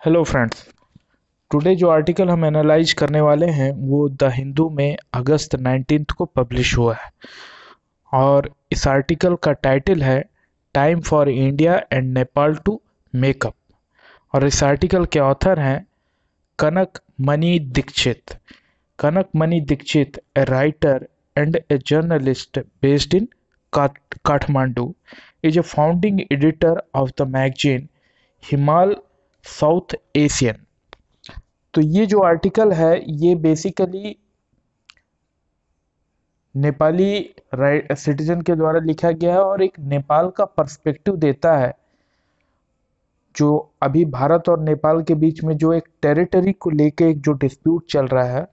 Hello friends. Today जो article हम analyse करने वाले हैं वो द हिंदू में अगस्त 19 को पब्लिश हुआ है और इस आर्टिकल का टाइटल है time for India and Nepal to make up. और इस आर्टिकल के ऑथर हैं Kanak Mani Dixit. Kanak Mani Dixit, a writer and a journalist based in Kathmandu, is a founding editor of the magazine Himal South Asian. तो ये जो आर्टिकल है ये बेसिकली नेपाली सिटीजन के द्वारा लिखा गया है और एक नेपाल का पर्सपेक्टिव देता है जो अभी भारत और नेपाल के बीच में जो एक टेरिटरी को लेके एक जो डिस्प्यूट चल रहा है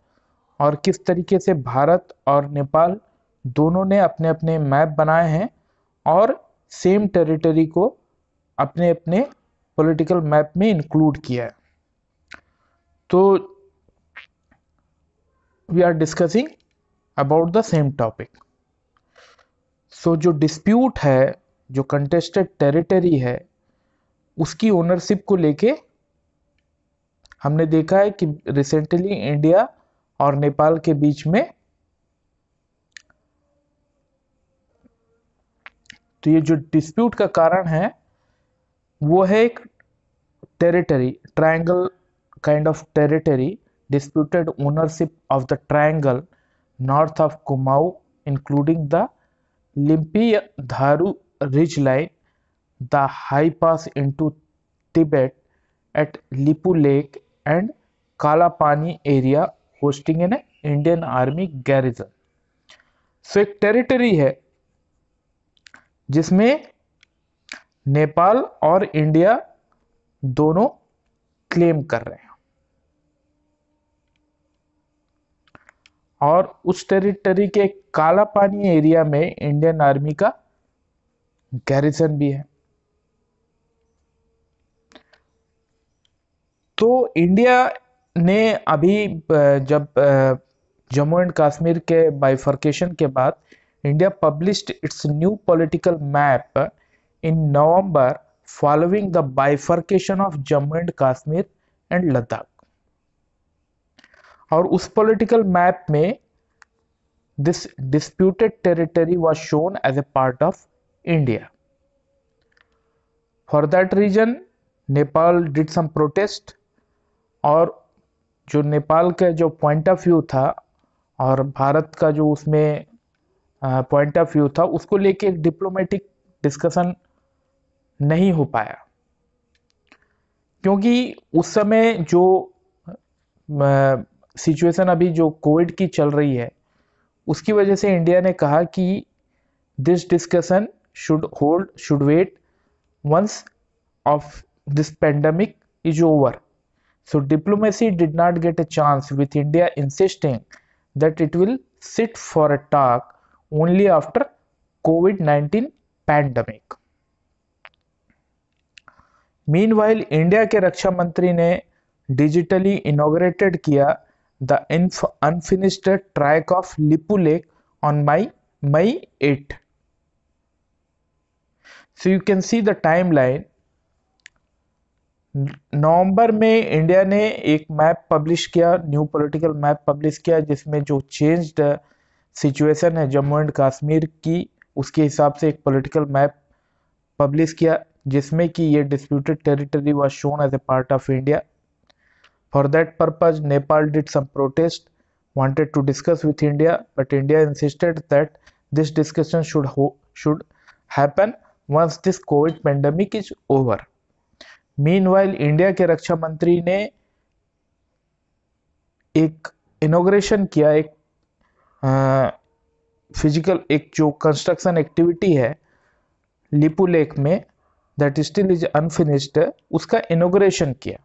और किस तरीके से भारत और नेपाल दोनों ने अपने अपने मैप बनाए हैं और सेम टेरिटरी को अपने अपने पॉलिटिकल मैप में इंक्लूड किया है। तो we are discussing about the same topic. So जो डिस्प्यूट है, जो कंटेस्टेड टेरिटरी है, उसकी ओनरशिप को लेके हमने देखा है कि रिसेंटली इंडिया और नेपाल के बीच में तो ये जो डिस्प्यूट का कारण है वो है एक territory, triangle kind of territory, disputed ownership of the triangle north of Kumaon, including the Limpi-Dharu ridge line, the high pass into Tibet at Lipu Lake, and Kalapani area hosting an Indian Army garrison. So एक territory है जिसमें नेपाल और India दोनों claim कर रहे हैं और उस टेरिटरी के काला पानी एरिया में इंडियन आर्मी का गैरिसन भी है। तो इंडिया ने अभी जब जम्मू एंड कश्मीर के बाइफर्केशन के बाद India published its new political map in November following the bifurcation of Jammu and Kashmir and Ladakh. और उस पॉलिटिकल मैप में this disputed territory was shown as a part of India. For that reason Nepal did some protest और जो नेपाल का जो point of view था और भारत का जो उसमें पॉइंट ऑफ व्यू था उसको लेके एक डिप्लोमेटिक डिस्कशन नहीं हो पाया क्योंकि उस समय जो सिचुएशन अभी जो कोविड की चल रही है उसकी वजह से इंडिया ने कहा कि this discussion should wait once of this pandemic is over. So diplomacy did not get a chance with India insisting that it will sit for a talk only after covid pandemic. Meanwhile India के रक्षा मंत्री ने digitally inaugurated किया the unfinished track of Lipulekh on May 8। So you can see the timeline. नवंबर में India ने एक map publish किया, न्यू पॉलिटिकल मैप पब्लिश किया जिसमें जो चेंज्ड सिचुएशन है जम्मू एंड कश्मीर की उसके हिसाब से एक पॉलिटिकल मैप पब्लिश किया जिसमें कि ये disputed territory was shown as a part of India. For that purpose Nepal did some protest, wanted to discuss with India, but India insisted that this discussion should happen once this COVID pandemic is over. Meanwhile, India के रक्षा मंत्री ने एक inauguration किया, एक physical एक जो construction activity है लिपू लेक में दैट स्टिल इज अनफिनिश्ड, उसका इनॉग्रेशन किया।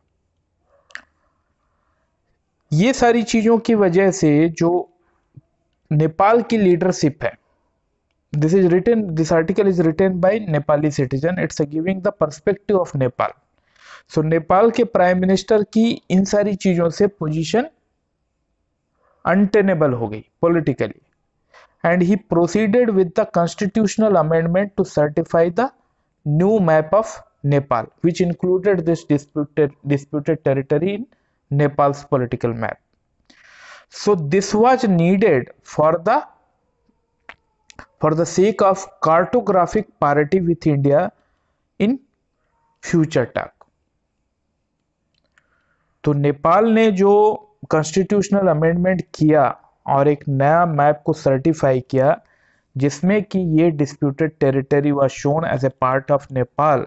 ये सारी चीजों की वजह से जो नेपाल की लीडरशिप है, this article is written by Nepali citizen, it's giving the perspective of Nepal. So Nepal के प्राइम मिनिस्टर की इन सारी चीजों से पोजीशन अनटेनेबल हो गई politically and he proceeded with the constitutional amendment to certify the new map of Nepal, which included this disputed territory in Nepal's political map. So this was needed for the sake of cartographic parity with India in future talk. तो नेपाल ने जो constitutional amendment किया और एक नया map को certify किया जिसमें कि ये disputed territory was shown as a part of Nepal,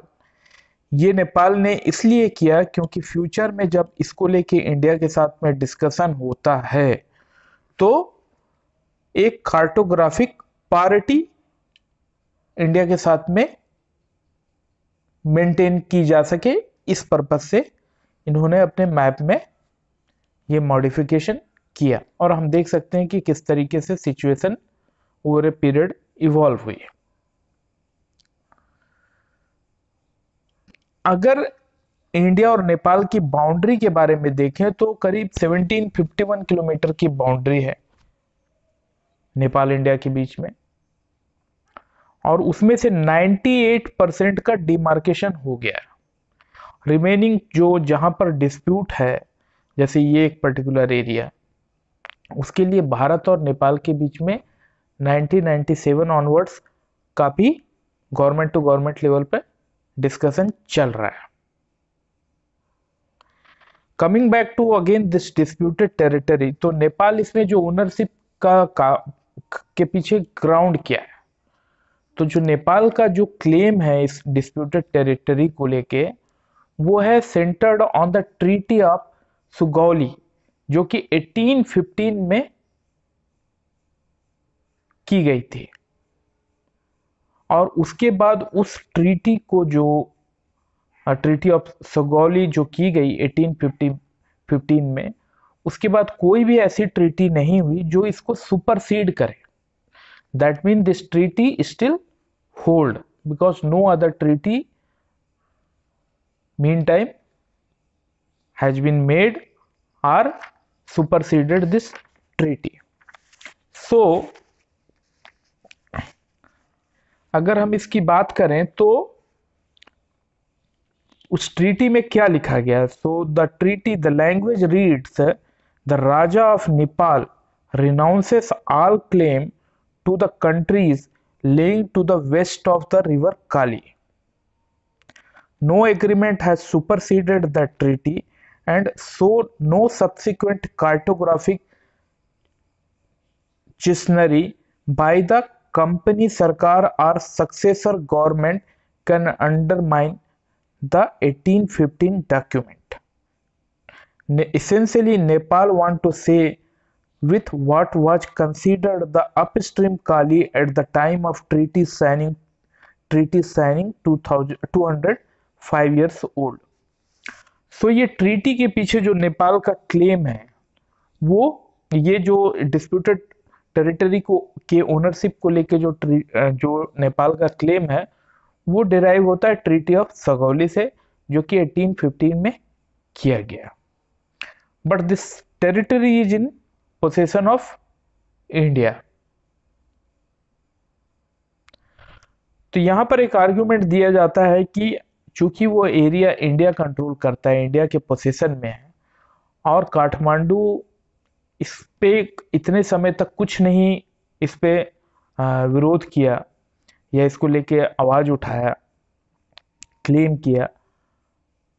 ये नेपाल ने इसलिए किया क्योंकि फ्यूचर में जब इसको लेके इंडिया के साथ में डिस्कशन होता है तो एक कार्टोग्राफिक पार्टी इंडिया के साथ में मेंटेन की जा सके। इस पर्पज से इन्होंने अपने मैप में ये मॉडिफिकेशन किया और हम देख सकते हैं कि किस तरीके से situation over a period evolve हुई है। अगर इंडिया और नेपाल की बाउंड्री के बारे में देखें तो करीब 1751 किलोमीटर की बाउंड्री है नेपाल इंडिया के बीच में, और उसमें से 98% का डिमार्केशन हो गया है। रिमेनिंग जो जहां पर डिस्प्यूट है, जैसे ये एक पर्टिकुलर एरिया, उसके लिए भारत और नेपाल के बीच में 1997 ऑनवर्ड्स काफी गवर्नमेंट टू गवर्नमेंट लेवल पे डिस्कशन चल रहा है। Coming back to again this disputed territory, तो नेपाल इसमें जो ओनरशिप के पीछे ग्राउंड क्या है, तो जो नेपाल का जो क्लेम है इस डिस्प्यूटेड टेरिटरी को लेके वो है centred on the treaty of Sugauli जो कि 1815 में की गई थी। और उसके बाद उस ट्रीटी को जो ट्रीटी ऑफ सुगौली जो की गई 1815 में, उसके बाद कोई भी ऐसी ट्रीटी नहीं हुई जो इसको सुपरसीड करे। That mean this treaty still hold because no other treaty meantime has been made or superseded this treaty. So अगर हम इसकी बात करें तो उस ट्रीटी में क्या लिखा गया, so the treaty, the language reads, the Raja of Nepal renounces all claim to the countries lying to the west of the river Kali. No agreement has superseded that treaty, and so no subsequent cartographic chicanery by the company sarkar or successor government can undermine the 1815 document. Essentially, Nepal want to say with what was considered the upstream Kali at the time of treaty signing 205 years old. सो ये treaty के पीछे जो नेपाल का claim है वो ये जो disputed territory को के ओनरशिप को लेके जो नेपाल का क्लेम है वो डिराइव होता है ट्रीटी ऑफ सगौली से जो कि 1815 में किया गया। But this territory is in possession of India. तो यहां पर एक आर्ग्यूमेंट दिया जाता है कि चूंकि वो एरिया इंडिया कंट्रोल करता है, इंडिया के पोजीशन में है, और काठमांडू इस पे इतने समय तक कुछ नहीं इस पे विरोध किया या इसको लेके आवाज उठाया, क्लेम किया,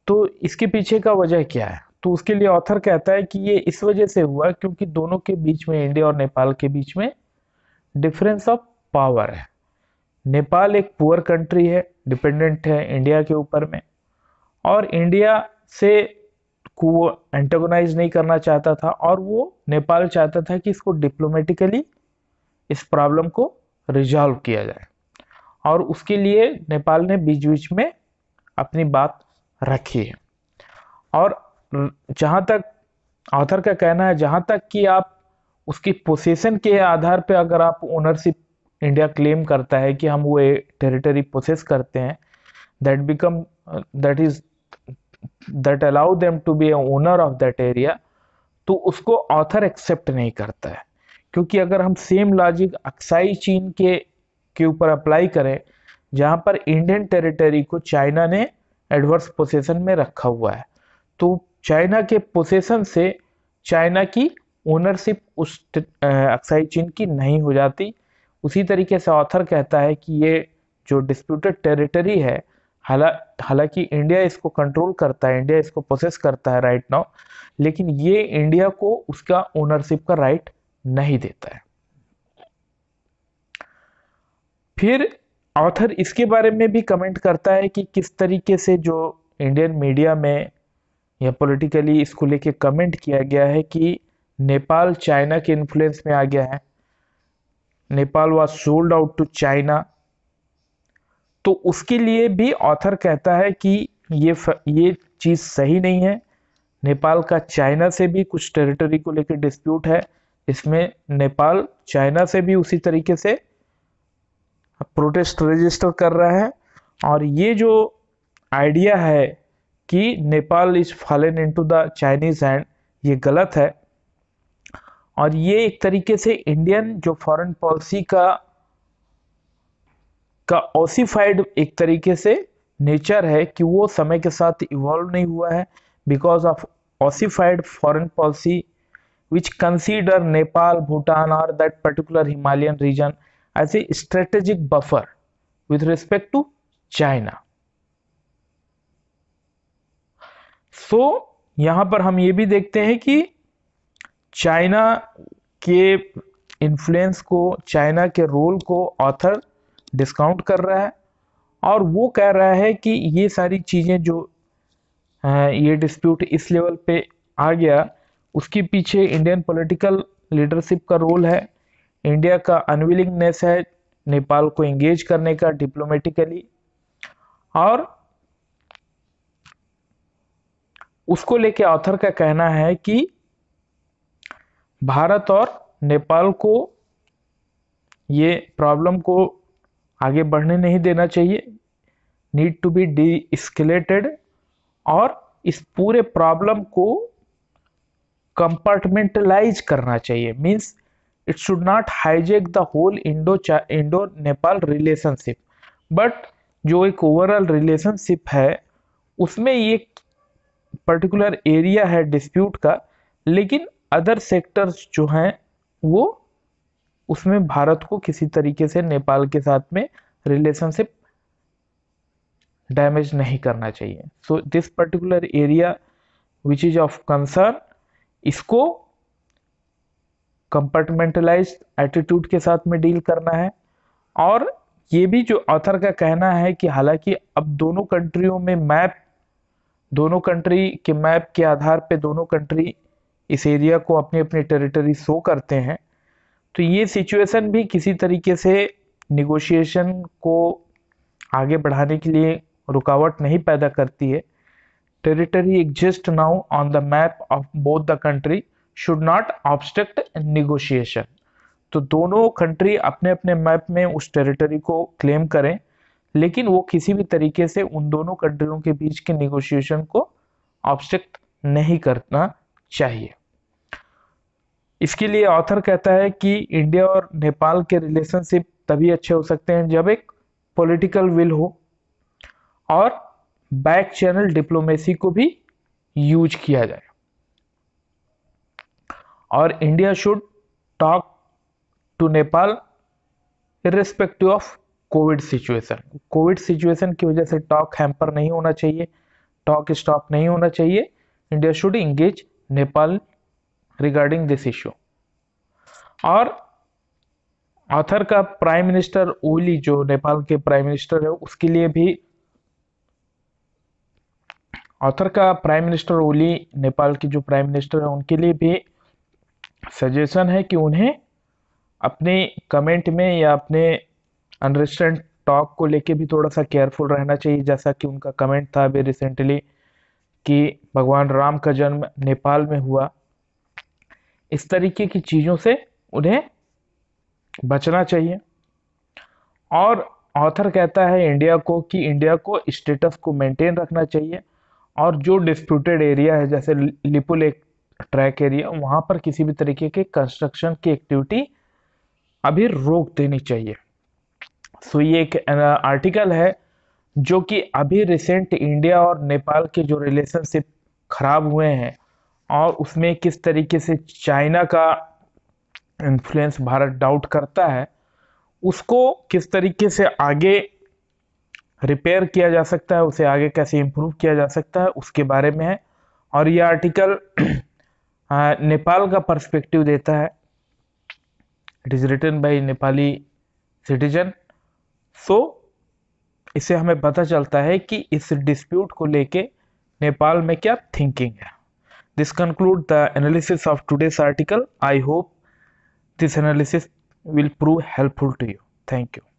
तो इसके पीछे का वजह क्या है? तो उसके लिए ऑथर कहता है कि ये इस वजह से हुआ क्योंकि दोनों के बीच में, इंडिया और नेपाल के बीच में डिफरेंस ऑफ पावर है। नेपाल एक पुअर कंट्री है, डिपेंडेंट है इंडिया के ऊपर में, और इंडिया से को एंटागोनाइज नहीं करना चाहता था, और वो नेपाल चाहता था कि इसको डिप्लोमेटिकली इस प्रॉब्लम को रिजॉल्व किया जाए, और उसके लिए नेपाल ने बीच बीच में अपनी बात रखी है। और जहां तक ऑथर का कहना है, जहां तक कि आप उसकी पोसेशन के आधार पे अगर आप ओनरशिप इंडिया क्लेम करता है कि हम वो टेरिटरी पोसेस करते हैं, that allow them to be owner of that area, तो उसको ऑथर एक्सेप्ट नहीं करता है। क्योंकि अगर हम सेम लॉजिक अक्साई चीन के ऊपर अप्लाई करें, जहां पर इंडियन टेरिटरी को चाइना ने एडवर्स पोसेशन में रखा हुआ है। तो चाइना के पोसेशन से चाइना की ओनरशिप उस अक्साई चीन की नहीं हो जाती। उसी तरीके से ऑथर कहता है कि ये जो डिस्प्यूटेड टेरिटरी है, हालांकि इंडिया इसको कंट्रोल करता है, इंडिया इसको पोसेस करता है राइट नाउ, लेकिन ये इंडिया को उसका ओनरशिप का राइट नहीं देता है। फिर ऑथर इसके बारे में भी कमेंट करता है कि किस तरीके से जो इंडियन मीडिया में या पॉलिटिकली इसको लेके कमेंट किया गया है कि नेपाल चाइना के इन्फ्लुएंस में आ गया है, Nepal was sold out to China. तो उसके लिए भी ऑथर कहता है कि ये चीज सही नहीं है। नेपाल का चाइना से भी कुछ टेरिटरी को लेकर डिस्प्यूट है, इसमें नेपाल चाइना से भी उसी तरीके से प्रोटेस्ट रजिस्टर कर रहा है। और ये जो आइडिया है कि Nepal is fallen into the Chinese hand, ये गलत है। और ये एक तरीके से इंडियन जो फॉरेन पॉलिसी का ओसिफाइड एक तरीके से नेचर है कि वो समय के साथ इवॉल्व नहीं हुआ है, because of ossified foreign policy which consider Nepal, Bhutan or that particular Himalayan region as a strategic buffer with respect to China. So यहाँ पर हम ये भी देखते हैं कि चाइना के इन्फ्लुएंस को, चाइना के रोल को ऑथर डिस्काउंट कर रहा है और वो कह रहा है कि ये सारी चीज़ें जो ये डिस्प्यूट इस लेवल पे आ गया, उसके पीछे इंडियन पॉलिटिकल लीडरशिप का रोल है, इंडिया का अनविलिंगनेस है नेपाल को एंगेज करने का डिप्लोमेटिकली। और उसको लेके ऑथर का कहना है कि भारत और नेपाल को ये प्रॉब्लम को आगे बढ़ने नहीं देना चाहिए, need to be deescalated, और इस पूरे प्रॉब्लम को कंपार्टमेंटलाइज करना चाहिए। Means it should not hijack the whole Indo Nepal relationship, but जो एक ओवरऑल रिलेशनशिप है उसमें ये पर्टिकुलर एरिया है डिस्प्यूट का, लेकिन अदर सेक्टर्स जो हैं वो उसमें भारत को किसी तरीके से नेपाल के साथ में रिलेशनशिप डैमेज नहीं करना चाहिए। So this particular area which is of concern, इसको कंपार्टमेंटलाइज्ड एटीट्यूड के साथ में डील करना है। और ये भी जो ऑथर का कहना है कि हालांकि अब दोनों कंट्रियों में दोनों कंट्री के मैप के आधार पे दोनों कंट्री इस एरिया को अपनी अपनी टेरिटरी शो करते हैं, तो ये सिचुएशन भी किसी तरीके से निगोशिएशन को आगे बढ़ाने के लिए रुकावट नहीं पैदा करती है। Territory exists now on the map of both the country should not obstruct negotiation. तो दोनों कंट्री अपने अपने मैप में उस टेरिटरी को क्लेम करें, लेकिन वो किसी भी तरीके से उन दोनों कंट्रियों के बीच के निगोशिएशन को ऑब्स्ट्रक्ट नहीं करना चाहिए। इसके लिए ऑथर कहता है कि इंडिया और नेपाल के रिलेशनशिप तभी अच्छे हो सकते हैं जब एक पॉलिटिकल विल हो और बैक चैनल डिप्लोमेसी को भी यूज किया जाए। और India should talk to Nepal irrespective of COVID situation. COVID situation की वजह से टॉक हैम्पर नहीं होना चाहिए, टॉक स्टॉप नहीं होना चाहिए। India should engage Nepal regarding this issue. और ऑथर का प्राइम मिनिस्टर ओली, जो नेपाल के प्राइम मिनिस्टर है, उसके लिए भी ऑथर का प्राइम मिनिस्टर ओली, नेपाल के जो प्राइम मिनिस्टर है, उनके लिए भी सजेशन है कि उन्हें अपने कमेंट में या अपने अनरिस्ट्रेंड टॉक को लेके भी थोड़ा सा केयरफुल रहना चाहिए, जैसा कि उनका कमेंट था अभी रिसेंटली कि भगवान राम का जन्म नेपाल में हुआ। इस तरीके की चीज़ों से उन्हें बचना चाहिए। और ऑथर कहता है इंडिया को कि इंडिया को स्टेटस को मेंटेन रखना चाहिए और जो डिस्प्यूटेड एरिया है जैसे लिपु लेक ट्रैक एरिया, वहाँ पर किसी भी तरीके के कंस्ट्रक्शन की एक्टिविटी अभी रोक देनी चाहिए। सो ये एक आर्टिकल है जो कि अभी रिसेंट इंडिया और नेपाल के जो रिलेशनशिप खराब हुए हैं और उसमें किस तरीके से चाइना का इन्फ्लुएंस भारत डाउट करता है, उसको किस तरीके से आगे रिपेयर किया जा सकता है, उसे आगे कैसे इम्प्रूव किया जा सकता है, उसके बारे में है। और ये आर्टिकल नेपाल का पर्सपेक्टिव देता है। It is written by Nepali citizen. So इससे हमें पता चलता है कि इस डिस्प्यूट को लेके नेपाल में क्या थिंकिंग है। This conclude the analysis of today's article. I hope this analysis will prove helpful to you. Thank you.